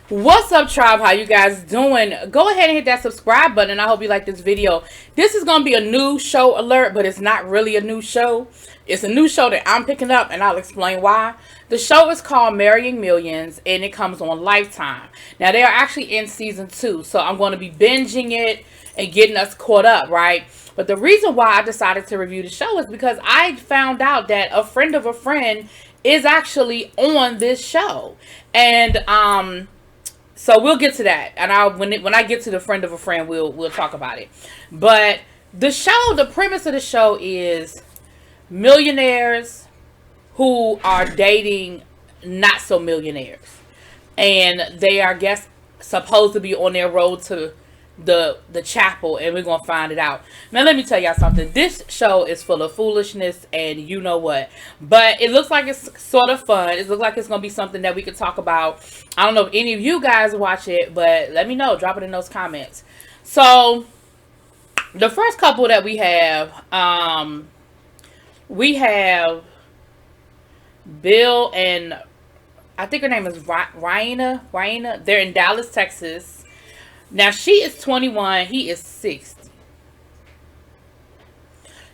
What's up, tribe? How you guys doing? Go ahead and hit that subscribe button, and I hope you like this video. This is going to be a new show alert, but it's not really a new show. It's a new show that I'm picking up, and I'll explain why. The show is called Marrying Millions, and it comes on Lifetime. Now, they are actually in season 2, so I'm going to be binging it and getting us caught up, right? But the reason why I decided to review the show is because I found out that a friend of a friend is actually on this show. And, so we'll get to that, and when I get to the friend of a friend, we'll talk about it. But the premise of the show is millionaires who are dating not so millionaires, and they are, I guess, supposed to be on their road to the chapel, and we're gonna find it out. Now let me tell y'all something. This show is full of foolishness and you know what, but it looks like it's sort of fun. It looks like it's gonna be something that we could talk about. I don't know if any of you guys watch it, but let me know. Drop it in those comments. So the first couple that we have Bill and I think her name is Raina. They're in Dallas, Texas. Now, she is 21. He is 60.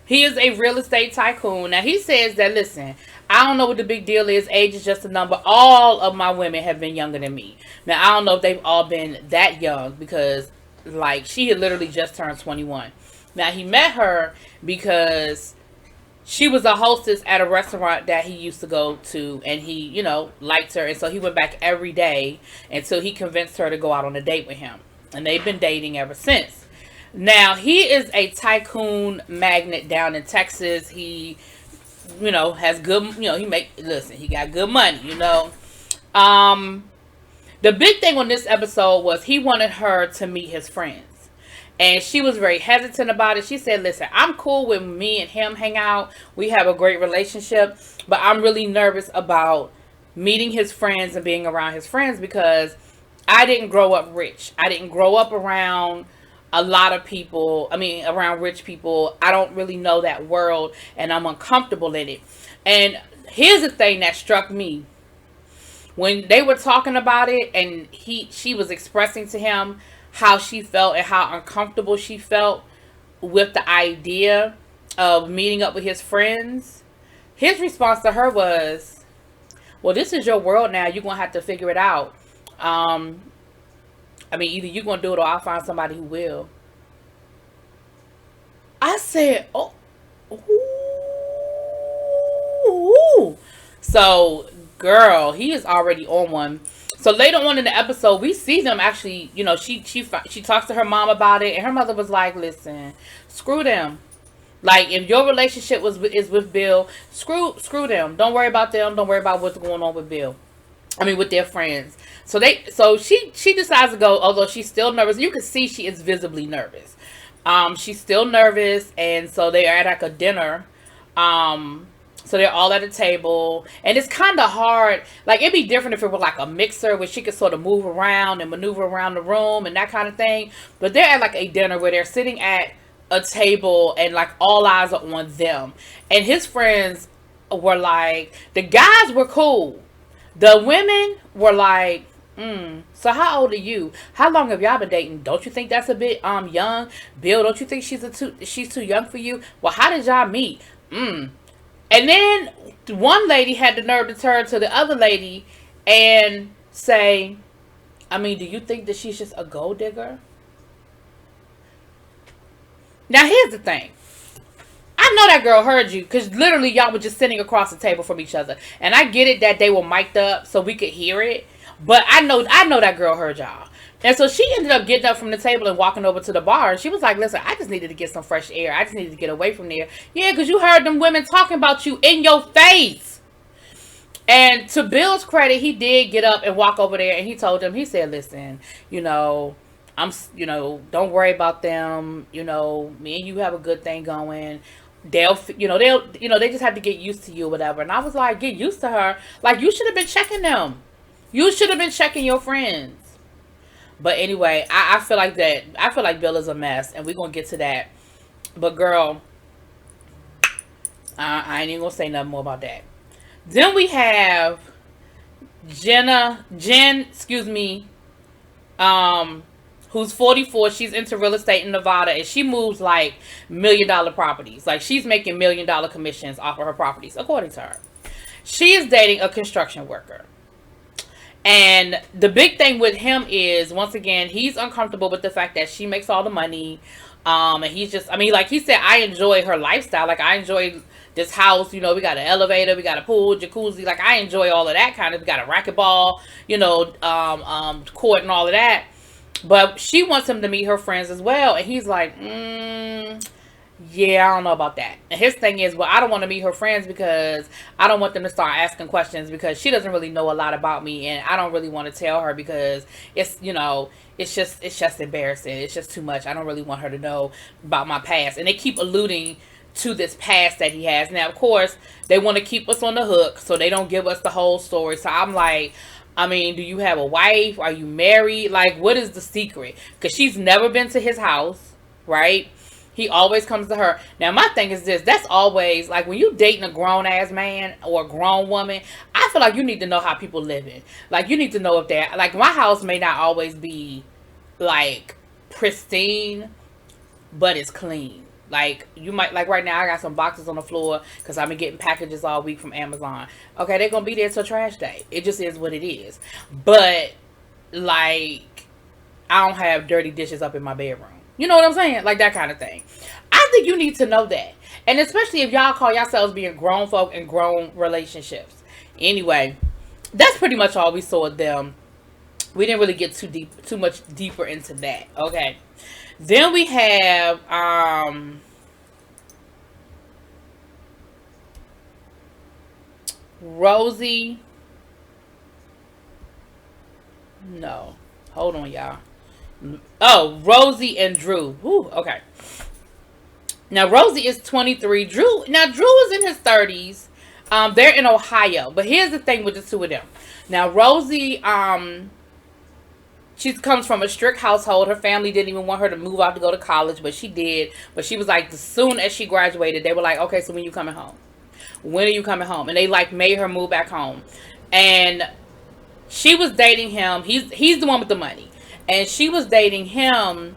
He is a real estate tycoon. Now, he says that, listen, I don't know what the big deal is. Age is just a number. All of my women have been younger than me. Now, I don't know if they've all been that young because, like, she had literally just turned 21. Now, he met her because she was a hostess at a restaurant that he used to go to, and he, liked her. And so he went back every day until he convinced her to go out on a date with him. And they've been dating ever since. Now, he is a tycoon magnate down in Texas. He, has good, he got good money, The big thing on this episode was he wanted her to meet his friends. And she was very hesitant about it. She said, listen, I'm cool with me and him hang out. We have a great relationship. But I'm really nervous about meeting his friends and being around his friends because I didn't grow up rich. I didn't grow up around a lot of people. Around rich people. I don't really know that world, and I'm uncomfortable in it. And here's the thing that struck me. When they were talking about it, and she was expressing to him how she felt and how uncomfortable she felt with the idea of meeting up with his friends, his response to her was, well, this is your world now. You're going to have to figure it out. Either you're going to do it or I'll find somebody who will. I said, oh. Ooh. So, girl, he is already on one. So later on in the episode, we see them actually, she talks to her mom about it, and her mother was like, listen, screw them. Like, if your relationship is with Bill, screw them. Don't worry about them. Don't worry about what's going on with Bill. With their friends. So she decides to go, although she's still nervous. You can see she is visibly nervous. She's still nervous, and so they are at like a dinner. So they're all at a table, and it's kind of hard. Like, it'd be different if it were like a mixer where she could sort of move around and maneuver around the room and that kind of thing. But they're at like a dinner where they're sitting at a table and like all eyes are on them. And his friends were like, the guys were cool. The women were like, so how old are you? How long have y'all been dating? Don't you think that's a bit young? Bill, don't you think she's too young for you? Well, how did y'all meet? And then one lady had the nerve to turn to the other lady and say, do you think that she's just a gold digger? Now, here's the thing. I know that girl heard you because literally y'all were just sitting across the table from each other. And I get it that they were mic'd up so we could hear it. But I know that girl heard y'all. And so she ended up getting up from the table and walking over to the bar. And she was like, listen, I just needed to get some fresh air. I just needed to get away from there. Yeah, because you heard them women talking about you in your face. And to Bill's credit, he did get up and walk over there. And he told them, he said, listen, don't worry about them. Me and you have a good thing going. They just have to get used to you or whatever. And I was like, get used to her? Like, you should have been checking them. You should have been checking your friends. But anyway, I feel like that. I feel like Bill is a mess, and we're going to get to that. But girl, I ain't even going to say nothing more about that. Then we have Jenna, excuse me, um, who's 44. She's into real estate in Nevada, and she moves like $1 million properties. Like, she's making $1 million commissions off of her properties, according to her. She is dating a construction worker. And the big thing with him is, once again, he's uncomfortable with the fact that she makes all the money. And he's just, I mean, like he said, I enjoy her lifestyle. Like, I enjoy this house. You know, we got an elevator, we got a pool, jacuzzi. Like, I enjoy all of that kind of. We got a racquetball, you know, court and all of that. But she wants him to meet her friends as well. And he's like, yeah, I don't know about that. And his thing is, well, I don't want to meet her friends because I don't want them to start asking questions, because she doesn't really know a lot about me, and I don't really want to tell her because it's, you know, it's just embarrassing. It's just too much. I don't really want her to know about my past. And they keep alluding to this past that he has. Now, of course, they want to keep us on the hook, so they don't give us the whole story. So I'm like, I mean, do you have a wife? Are you married? Like, what is the secret? Because she's never been to his house, right? He always comes to her. Now, my thing is this. That's always, like, when you dating a grown-ass man or a grown woman, I feel like you need to know how people living. Like, you need to know if they're, like, my house may not always be, like, pristine, but it's clean. Like, you might, like, right now, I got some boxes on the floor because I've been getting packages all week from Amazon. Okay, they're going to be there till trash day. It just is what it is. But, like, I don't have dirty dishes up in my bedroom. You know what I'm saying? Like, that kind of thing. I think you need to know that. And especially if y'all call yourselves being grown folk in grown relationships. Anyway, that's pretty much all we saw of them. We didn't really get too much deeper into that. Okay. Then we have Rosie. No. Hold on, y'all. Oh, Rosie and Drew. Whew, okay. Now, Rosie is 23. Drew is in his 30s. They're in Ohio. But here's the thing with the two of them. Now, Rosie, she comes from a strict household. Her family didn't even want her to move out to go to college, but she did. But she was like, as soon as she graduated, they were like, okay, so when you coming home? When are you coming home? And they, like, made her move back home. And she was dating him. He's the one with the money. And she was dating him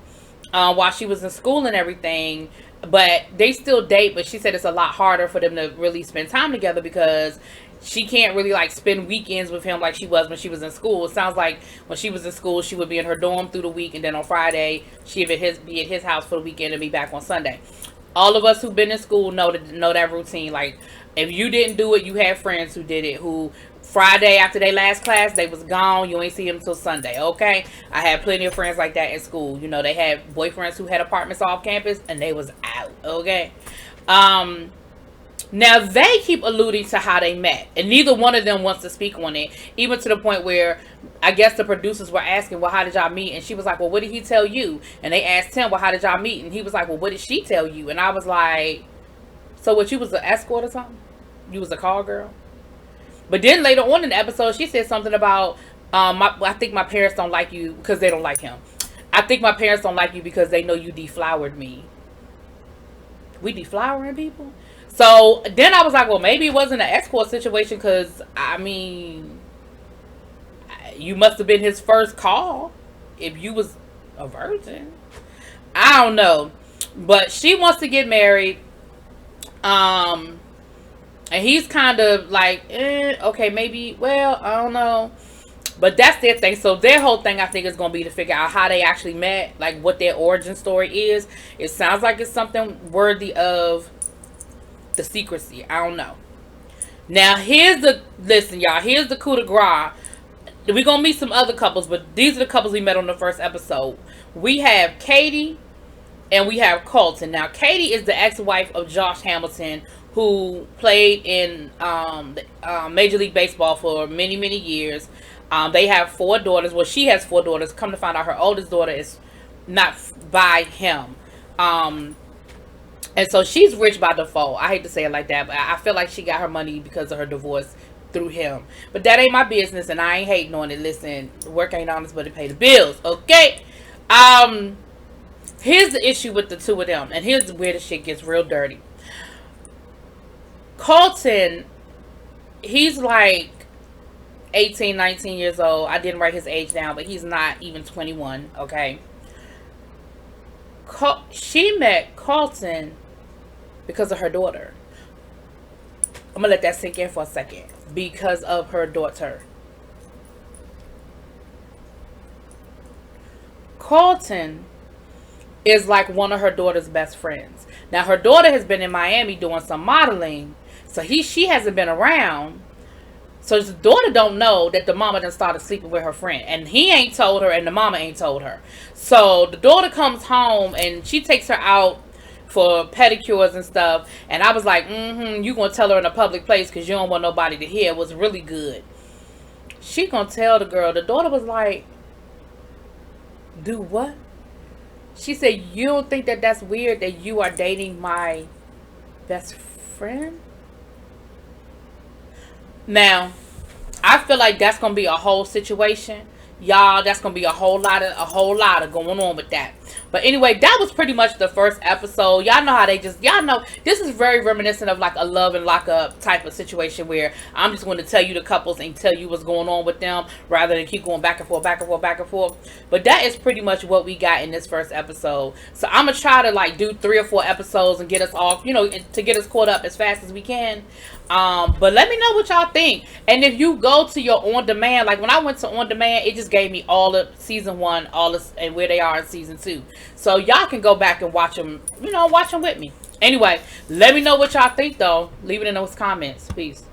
while she was in school and everything. But they still date. But she said it's a lot harder for them to really spend time together because she can't really, like, spend weekends with him like she was when she was in school. It sounds like when she was in school, she would be in her dorm through the week. And then on Friday, she would be at his house for the weekend and be back on Sunday. All of us who've been in school know that routine. Like, if you didn't do it, you had friends who did it, who Friday after their last class, they was gone. You ain't see them until Sunday, okay? I had plenty of friends like that in school. You know, they had boyfriends who had apartments off campus, and they was out, okay? Now, they keep alluding to how they met, and neither one of them wants to speak on it, even to the point where I guess the producers were asking, well, how did y'all meet? And she was like, well, what did he tell you? And they asked him, well, how did y'all meet? And he was like, well, what did she tell you? And I was like, so what, you was an escort or something? You was a call girl? But then later on in the episode, she said something about, I think my parents don't like you because they don't like him. I think my parents don't like you because they know you deflowered me. We deflowering people? So then I was like, well, maybe it wasn't an escort situation because, I mean, you must have been his first call if you was a virgin. I don't know. But she wants to get married. And he's kind of like, okay, maybe, well, I don't know. But that's their thing. So their whole thing, I think, is going to be to figure out how they actually met, like what their origin story is. It sounds like it's something worthy of the secrecy. I don't know. Now, listen, y'all, here's the coup de grace. We're going to meet some other couples, but these are the couples we met on the first episode. We have Katie and we have Colton. Now, Katie is the ex-wife of Josh Hamilton, who played in Major League Baseball for many, many years. They have 4 daughters. Well, she has 4 daughters. Come to find out, her oldest daughter is not by him. And so she's rich by default. I hate to say it like that, but I feel like she got her money because of her divorce through him. But that ain't my business, and I ain't hating on it. Listen, work ain't honest, but it pay the bills, okay? Here's the issue with the two of them, and here's where the shit gets real dirty. Colton, he's like 18, 19 years old. I didn't write his age down, but he's not even 21, okay? She met Carlton because of her daughter. I'm gonna let that sink in for a second. Because of her daughter. Carlton is like one of her daughter's best friends. Now her daughter has been in Miami doing some modeling, so she hasn't been around. So the daughter don't know that the mama done started sleeping with her friend. And he ain't told her and the mama ain't told her. So the daughter comes home and she takes her out for pedicures and stuff. And I was like, you gonna tell her in a public place because you don't want nobody to hear. It was really good. She gonna tell the girl. The daughter was like, do what? She said, you don't think that that's weird that you are dating my best friend? Now, I feel like that's gonna be a whole situation, y'all. That's gonna be a whole lot of going on with that. But anyway, that was pretty much the first episode. Y'all know how y'all know this is very reminiscent of like a love and lockup type of situation where I'm just going to tell you the couples and tell you what's going on with them rather than keep going back and forth, back and forth, back and forth. But that is pretty much what we got in this first episode. So I'm gonna try to like do 3 or 4 episodes and get us all, to get us caught up as fast as we can. But let me know what y'all think. And if you go to your on demand, like when I went to on demand, it just gave me all of season 1, and where they are in season 2. So y'all can go back and watch them, watch them with me. Anyway, let me know what y'all think though. Leave it in those comments. Peace.